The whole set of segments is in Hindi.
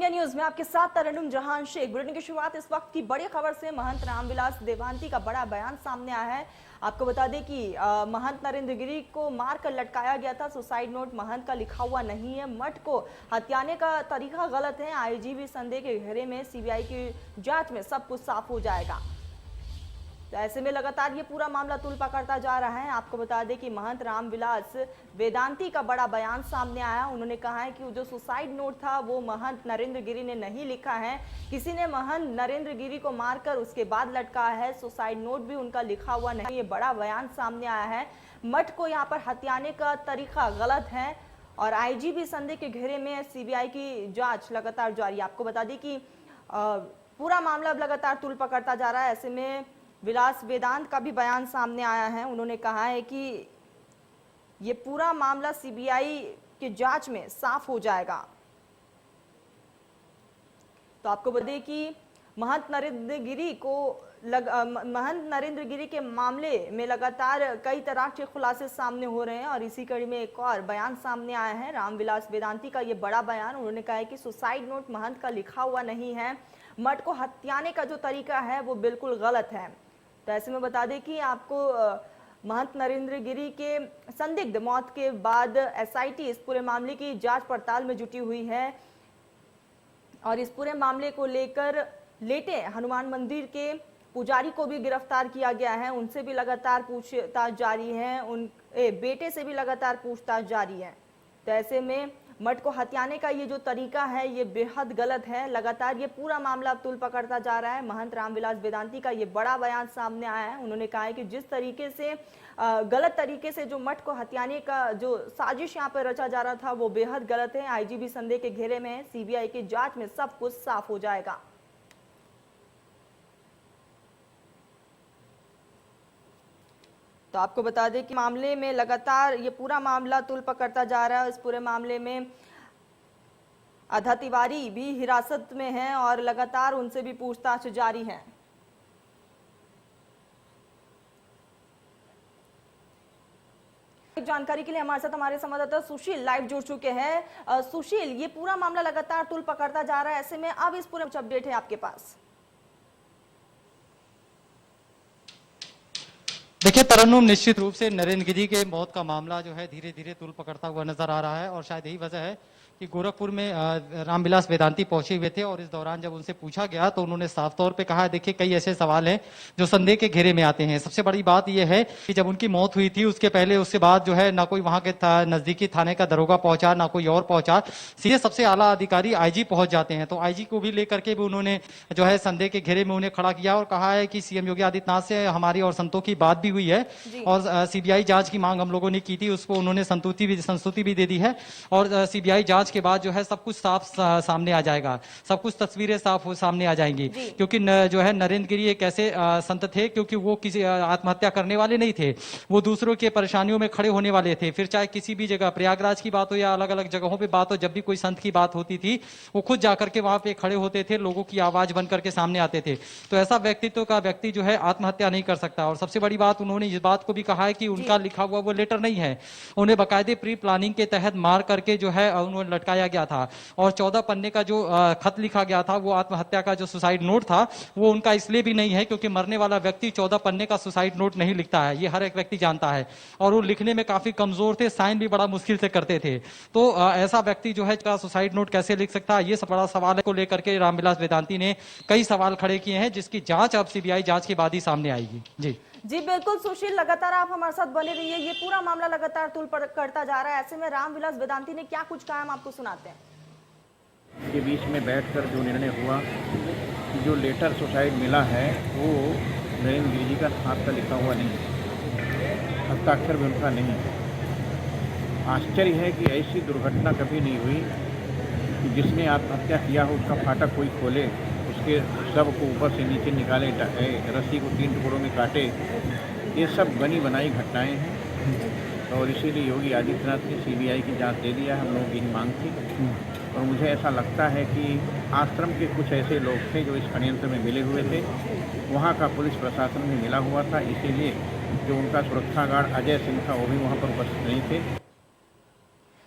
इंडिया न्यूज में आपके साथ तरन्नुम जहां शेख। बुलेटिन की शुरुआत इस वक्त की बड़ी खबर से। महंत रामविलास देवांती का बड़ा बयान सामने आया है। आपको बता दें कि महंत नरेंद्र गिरी को मारकर लटकाया गया था। सुसाइड नोट महंत का लिखा हुआ नहीं है। मठ को हत्याने का तरीका गलत है। आईजीबी संदेह के घेरे में, सीबीआई की जांच में सब कुछ साफ हो जाएगा। तो ऐसे में लगातार ये पूरा मामला तुल पकड़ता जा रहा है। आपको बता दें कि महंत रामविलास वेदांती का बड़ा बयान सामने आया। उन्होंने कहा है कि जो सुसाइड नोट था वो महंत नरेंद्र गिरी ने नहीं लिखा है। किसी ने महंत नरेंद्र गिरी को मारकर उसके बाद लटकाया है। सुसाइड नोट भी उनका लिखा हुआ नहीं। ये बड़ा बयान सामने आया है। मठ को यहाँ पर हत्याने का तरीका गलत है और आईजीबी संदेह के घेरे में, सीबीआई की जाँच लगातार जारी। आपको बता दें कि पूरा मामला अब लगातार तुल पकड़ता जा रहा है। ऐसे में विलास वेदांत का भी बयान सामने आया है। उन्होंने कहा है कि ये पूरा मामला सीबीआई की जांच में साफ हो जाएगा। तो आपको बता कि महंत नरेंद्र गिरी के मामले में लगातार कई तरह के खुलासे सामने हो रहे हैं और इसी कड़ी में एक और बयान सामने आया है रामविलास वेदांती का। ये बड़ा बयान। उन्होंने कहा है कि सुसाइड नोट महंत का लिखा हुआ नहीं है। मठ को हत्याने का जो तरीका है वो बिल्कुल गलत है। तो ऐसे में बता दें कि आपको महंत नरेंद्र गिरी के संदिग्ध मौत के बाद एसआईटी इस पूरे मामले की जांच पड़ताल में जुटी हुई है और इस पूरे मामले को लेकर लेटे हनुमान मंदिर के पुजारी को भी गिरफ्तार किया गया है। उनसे भी लगातार पूछताछ जारी है। उन बेटे से भी लगातार पूछताछ जारी है। तो ऐसे में मठ को हत्याने का ये जो तरीका है ये बेहद गलत है। लगातार ये पूरा मामला अब तुल पकड़ता जा रहा है। महंत रामविलास वेदांती का ये बड़ा बयान सामने आया है। उन्होंने कहा है कि जिस तरीके से गलत तरीके से जो मठ को हत्याने का जो साजिश यहाँ पर रचा जा रहा था वो बेहद गलत है। आईजीबी संदेह के घेरे में है। सीबीआई की जांच में सब कुछ साफ हो जाएगा। तो आपको बता दें कि मामले में लगातार ये पूरा मामला तुल पकड़ता जा रहा है। इस पूरे मामले में अधा तिवारी भी हिरासत में हैं और लगातार उनसे भी पूछताछ जारी है। जानकारी के लिए हमारे साथ हमारे संवाददाता सुशील लाइव जुड़ चुके हैं। सुशील, ये पूरा मामला लगातार तुल पकड़ता जा रहा है। ऐसे में अब इस पूरे अपडेट है आपके पास? देखिए तरन्नुम, निश्चित रूप से नरेंद्र गिरी के मौत का मामला जो है धीरे धीरे तुल पकड़ता हुआ नजर आ रहा है और शायद यही वजह है कि गोरखपुर में रामविलास वेदांती पहुंचे हुए थे और इस दौरान जब उनसे पूछा गया तो उन्होंने साफ तौर पे कहा, देखिए कई ऐसे सवाल हैं जो संदेह के घेरे में आते हैं। सबसे बड़ी बात यह है कि जब उनकी मौत हुई थी उसके पहले उसके बाद जो है ना कोई वहां के नजदीकी थाने का दरोगा पहुंचा, ना कोई और पहुंचा। सीधे सबसे आला अधिकारी आईजी पहुंच जाते हैं। तो आईजी को भी लेकर के भी उन्होंने जो है संदेह के घेरे में उन्हें खड़ा किया और कहा है कि सीएम योगी आदित्यनाथ से हमारी और संतों की बात भी हुई है और सीबीआई जांच की मांग हम लोगों ने की थी, उसको उन्होंने संस्तुति भी दे दी है और सीबीआई जांच के बाद जो है सब कुछ साफ सामने आ जाएगा। सब कुछ तस्वीरें साफ सामने आ जाएंगी क्योंकि जो है नरेंद्र गिरी एक ऐसे संत थे क्योंकि वो किसी आत्महत्या करने वाले नहीं थे। वो दूसरों के परेशानियों में खड़े होने वाले थे। फिर चाहे किसी भी जगह प्रयागराज की बात हो या अलग अलग जगहों पे बात हो, जब भी कोई संत की बात होती थी वो खुद जाकर के वहां पे खड़े होते थे, लोगों की आवाज बन करके सामने आते थे। तो ऐसा व्यक्तित्व का व्यक्ति जो है आत्महत्या नहीं कर सकता। और सबसे बड़ी बात उन्होंने इस बात को भी कहा है कि उनका लिखा हुआ वो लेटर नहीं है। उन्हें बाकायदे प्री प्लानिंग के तहत मार करके जो है उन्हें लटकाया गया था और 14 पन्ने का जो खत लिखा गया था वो आत्महत्या का जो सुसाइड नोट था वो उनका इसलिए भी नहीं है क्योंकि मरने वाला व्यक्ति 14 पन्ने का सुसाइड नोट नहीं लिखता है। ये हर एक व्यक्ति जानता है और वो लिखने में काफी कमजोर थे, साइन भी बड़ा मुश्किल से करते थे। तो ऐसा व्यक्ति जो है सुसाइड नोट कैसे लिख सकता है, ये सब बड़ा सवाल को लेकर के रामविलास वेदांती ने कई सवाल खड़े किए हैं जिसकी जांच अब सीबीआई जांच के बाद ही सामने आएगी। जी बिल्कुल सुशील, लगातार आप हमारे साथ बने रहिए। ये पूरा मामला लगातार तुल पकड़ता जा रहा है। ऐसे में रामविलास वेदांती ने क्या कुछ कहा, हम आपको सुनाते हैं। के बीच में बैठकर जो निर्णय हुआ कि जो लेटर सुसाइड मिला है वो नरेंद्र गिरी जी का हाथ का लिखा हुआ नहीं है, हस्ताक्षर भी उनका नहीं है। आश्चर्य है कि ऐसी दुर्घटना कभी नहीं हुई कि जिसने आत्महत्या किया हो उसका फाटक कोई खोले, उसके शव को ऊपर से नीचे निकाले, रस्सी को 3 टुकड़ों में काटे। ये सब बनी बनाई घटनाएं हैं और इसीलिए योगी आदित्यनाथ ने सीबीआई की जांच दे दिया। हम लोगों की यही मांग थी और मुझे ऐसा लगता है कि आश्रम के कुछ ऐसे लोग थे जो इस षड्यंत्र में मिले हुए थे। वहाँ का पुलिस प्रशासन भी मिला हुआ था, इसीलिए जो उनका सुरक्षा गार्ड अजय सिंह था वो भी वहाँ पर उपस्थित नहीं थे।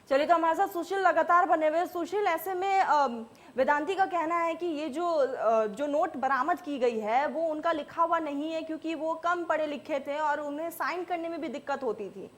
चलिए, तो हमारे साथ सुशील लगातार बने हुए हैं। सुशील, ऐसे में वेदांती का कहना है कि ये जो नोट बरामद की गई है वो उनका लिखा हुआ नहीं है, क्योंकि वो कम पढ़े लिखे थे और उन्हें साइन करने में भी दिक्कत होती थी।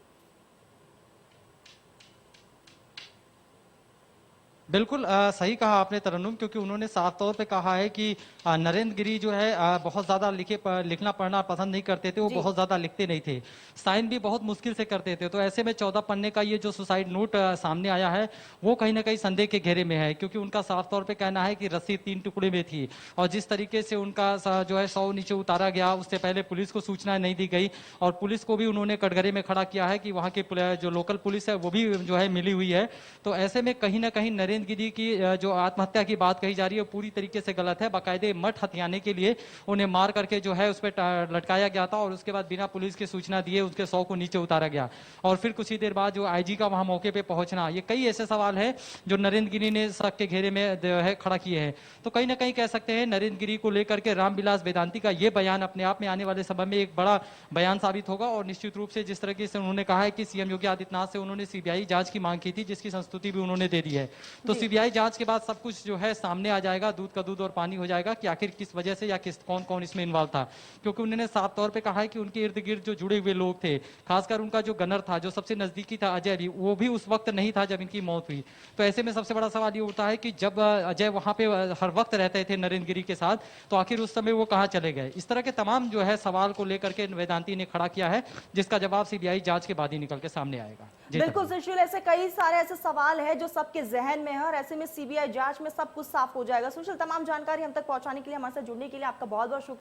बिल्कुल सही कहा आपने तरन्नुम, क्योंकि उन्होंने साफ तौर पे कहा है कि नरेंद्र गिरी जो है बहुत ज़्यादा लिखना पढ़ना पसंद नहीं करते थे, वो जी। बहुत ज़्यादा लिखते नहीं थे, साइन भी बहुत मुश्किल से करते थे। तो ऐसे में 14 पन्ने का ये जो सुसाइड नोट सामने आया है वो कहीं ना कहीं संदेह के घेरे में है, क्योंकि उनका साफ तौर पे कहना है कि रस्सी 3 टुकड़े में थी और जिस तरीके से उनका जो है 100 नीचे उतारा गया, उससे पहले पुलिस को सूचना नहीं दी गई और पुलिस को भी उन्होंने कटघरे में खड़ा किया है कि वहाँ की जो लोकल पुलिस है वो भी जो है मिली हुई है। तो ऐसे में कहीं ना कहीं नरेंद्र गिरी की जो आत्महत्या की बात कही जा रही है वो पूरी तरीके से गलत है। बाकायदे मठ हथियाने के लिए उन्हें मार करके जो है उस पर लटकाया गया था और उसके बाद बिना पुलिस की सूचना दिए उसके 100 को नीचे उतारा गया और फिर कुछ ही देर बाद जो आईजी का वहां मौके पे पहुंचना, ये कई ऐसे सवाल है जो नरेंद्र गिरी ने शक के घेरे में जो है खड़ा किए हैं। तो कहीं ना कहीं कह सकते हैं नरेंद्र गिरी को लेकर के रामविलास वेदांती का ये बयान अपने आप में आने वाले समय में एक बड़ा बयान साबित होगा और निश्चित रूप से जिस तरीके से उन्होंने कहा है कि सीएम योगी आदित्यनाथ से उन्होंने सीबीआई जांच की मांग की थी, जिसकी संस्तुति भी उन्होंने दे दी है। तो सीबीआई जांच के बाद सब कुछ जो है सामने आ जाएगा, दूध का दूध और पानी हो जाएगा कि आखिर किस वजह से या किस कौन कौन इसमें इन्वॉल्व था। क्योंकि उन्होंने साफ तौर पे कहा है कि उनके इर्द गिर्द जो जुड़े हुए लोग थे, खासकर उनका जो गनर था, जो सबसे नजदीकी था अजय भी, वो भी उस वक्त नहीं था जब इनकी मौत हुई। तो ऐसे में सबसे बड़ा सवाल ये उठता है कि जब अजय वहां पे हर वक्त रहते थे नरेंद्र गिरी के साथ, तो आखिर उस समय वो कहाँ चले गए। इस तरह के तमाम जो है सवाल को लेकर के वेदांती ने खड़ा किया है, जिसका जवाब सीबीआई जांच के बाद ही निकल के सामने आएगा। बिल्कुल सुशील, ऐसे कई सारे ऐसे सवाल है जो सबके जहन में है और ऐसे में सीबीआई जांच में सब कुछ साफ हो जाएगा। सुशील, तमाम जानकारी हम तक पहुंचाने के लिए, हमारे साथ जुड़ने के लिए आपका बहुत बहुत शुक्रिया।